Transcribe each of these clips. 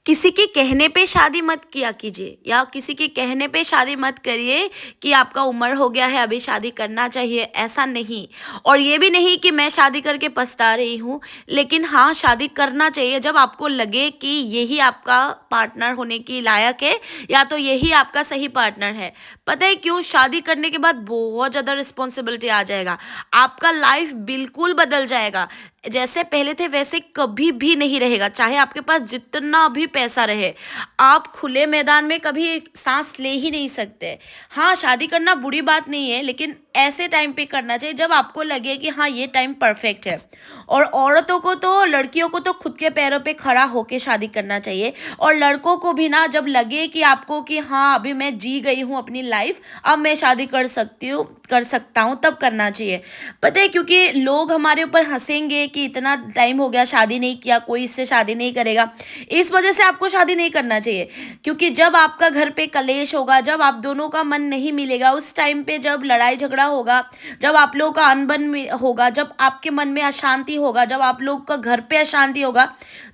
किसी के कहने पे शादी मत किया कीजिए या किसी के कहने पे शादी मत करिए कि आपका उम्र हो गया है अभी शादी करना चाहिए, ऐसा नहीं। और ये भी नहीं कि मैं शादी करके पछता रही हूँ, लेकिन हाँ, शादी करना चाहिए जब आपको लगे कि यही आपका पार्टनर होने की लायक है या तो यही आपका सही पार्टनर है। पता है क्यों? शादी करने के बाद बहुत ज़्यादा रिस्पॉन्सिबिलिटी आ जाएगा, आपका लाइफ बिल्कुल बदल जाएगा। जैसे पहले थे वैसे कभी भी नहीं रहेगा, चाहे आपके पास जितना भी पैसा रहे, आप खुले मैदान में कभी सांस ले ही नहीं सकते। हाँ, शादी करना बुरी बात नहीं है, लेकिन ऐसे टाइम पे करना चाहिए जब आपको लगे कि हाँ, ये टाइम परफेक्ट है। और औरतों को तो, लड़कियों को तो खुद के पैरों पे खड़ा होके शादी करना चाहिए, और लड़कों को भी ना, जब लगे कि आपको कि हाँ, अभी मैं जी गई हूँ अपनी लाइफ, अब मैं शादी कर सकता हूँ, तब करना चाहिए। पता है, क्योंकि लोग हमारे ऊपर हंसेंगे कि इतना टाइम हो गया शादी नहीं किया, कोई इससे शादी नहीं करेगा। इस वजह से आपको शादी नहीं करना चाहिए, क्योंकि जब आपका घर पे कलेश होगा, जब आप दोनों का मन नहीं मिलेगा, उस टाइम पे जब लड़ाई झगड़ा होगा, जब आप लोगों का होगा, जब आपके मन में अशांति होगा, जब आप लोग का घर पे अशांति होगा,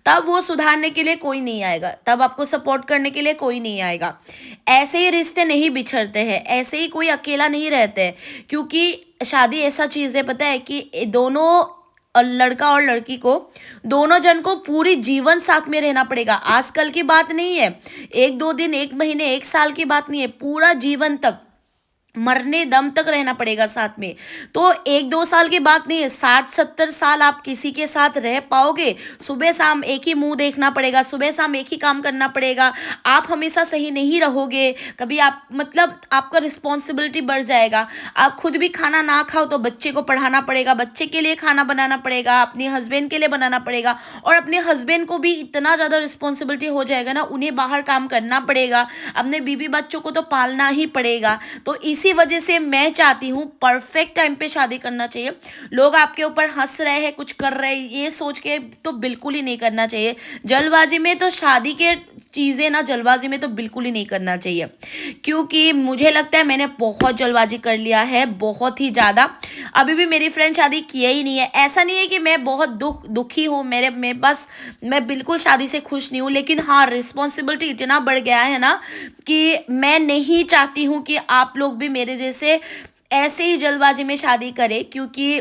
तब वो सुधारने के लिए कोई नहीं आएगा, तब आपको सपोर्ट करने के लिए कोई नहीं आएगा। ऐसे ही रिश्ते नहीं बिछड़ते हैं, ऐसे ही कोई अकेला नहीं रहते हैं, क्योंकि शादी ऐसा चीज़ है, पता है, कि दोनों, और लड़का और लड़की को, दोनों जन को पूरी जीवन साथ में रहना पड़ेगा। आजकल की बात नहीं है, एक दो दिन, एक महीने, एक साल की बात नहीं है, पूरा जीवन तक, मरने दम तक रहना पड़ेगा साथ में। तो एक दो साल की बात नहीं है, 60-70 साल आप किसी के साथ रह पाओगे? सुबह शाम एक ही मुंह देखना पड़ेगा, सुबह शाम एक ही काम करना पड़ेगा, आप हमेशा सही नहीं रहोगे। कभी आप, मतलब आपका रिस्पॉन्सिबिलिटी बढ़ जाएगा, आप खुद भी खाना ना खाओ तो बच्चे को पढ़ाना पड़ेगा, बच्चे के लिए खाना बनाना पड़ेगा, अपने हस्बैंड के लिए बनाना पड़ेगा, और अपने हस्बैंड को भी इतना ज़्यादा रिस्पॉन्सिबिलिटी हो जाएगा ना, उन्हें बाहर काम करना पड़ेगा, अपने बीवी बच्चों को तो पालना ही पड़ेगा। तो इसी वजह से मैं चाहती हूँ परफेक्ट टाइम पे शादी करना चाहिए। लोग आपके ऊपर हंस रहे हैं, कुछ कर रहे हैं, ये सोच के तो बिल्कुल ही नहीं करना चाहिए। जल्दबाजी में तो शादी के चीज़ें ना, जल्दबाजी में तो बिल्कुल ही नहीं करना चाहिए, क्योंकि मुझे लगता है मैंने बहुत जल्दबाजी कर लिया है, बहुत ही ज़्यादा। अभी भी मेरी फ्रेंड शादी किया ही नहीं है। ऐसा नहीं है कि मैं बहुत दुखी हूँ, मैं बिल्कुल शादी से खुश नहीं हूँ, लेकिन हाँ, रिस्पॉन्सिबिलिटी इतना बढ़ गया है ना कि मैं नहीं चाहती हूँ कि आप लोग भी मेरे जैसे ऐसे ही जल्दबाजी में शादी करें, क्योंकि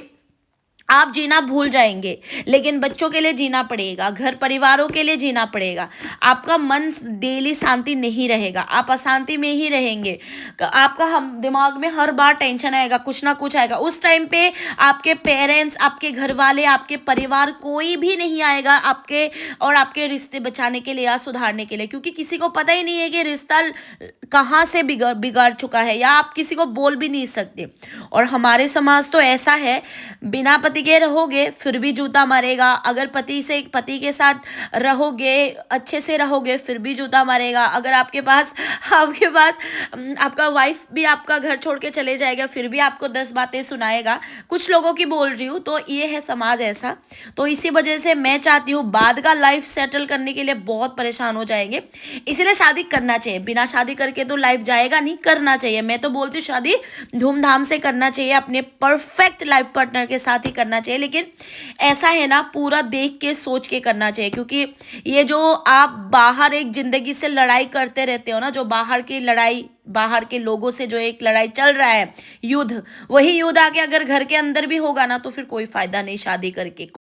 आप जीना भूल जाएंगे, लेकिन बच्चों के लिए जीना पड़ेगा, घर परिवारों के लिए जीना पड़ेगा। आपका मन डेली शांति नहीं रहेगा, आप अशांति में ही रहेंगे। आपका हम दिमाग में हर बार टेंशन आएगा, कुछ ना कुछ आएगा। उस टाइम पे आपके पेरेंट्स, आपके घर वाले, आपके परिवार, कोई भी नहीं आएगा आपके रिश्ते बचाने के लिए या सुधारने के लिए, क्योंकि किसी को पता ही नहीं है कि रिश्ता कहाँ से बिगड़ चुका है, या आप किसी को बोल भी नहीं सकते। और हमारे समाज तो ऐसा है, बिना पति के रहोगे फिर भी जूता मारेगा, अगर पति के साथ रहोगे, अच्छे से रहोगे, फिर भी जूता मारेगा। अगर आपके पास आपका वाइफ भी आपका घर छोड़ के चले जाएगा, फिर भी आपको 10 बातें सुनाएगा। कुछ लोगों की बोल रही हूँ, तो ये है समाज ऐसा। तो इसी वजह से मैं चाहती हूँ, बाद का लाइफ सेटल करने के लिए बहुत परेशान हो जाएंगे, इसीलिए शादी करना चाहिए। बिना शादी करके तो लाइफ जाएगा नहीं, करना चाहिए। मैं तो बोलती हूँ शादी धूमधाम से करना चाहिए, अपने परफेक्ट लाइफ पार्टनर के साथ ही करना चाहिए, लेकिन ऐसा है ना, पूरा देख के सोच के करना चाहिए। क्योंकि ये जो आप बाहर एक जिंदगी से लड़ाई करते रहते हो ना, जो बाहर की लड़ाई, बाहर के लोगों से जो एक लड़ाई चल रहा है, युद्ध, वही युद्ध आके अगर घर के अंदर भी होगा ना, तो फिर कोई फायदा नहीं शादी करके।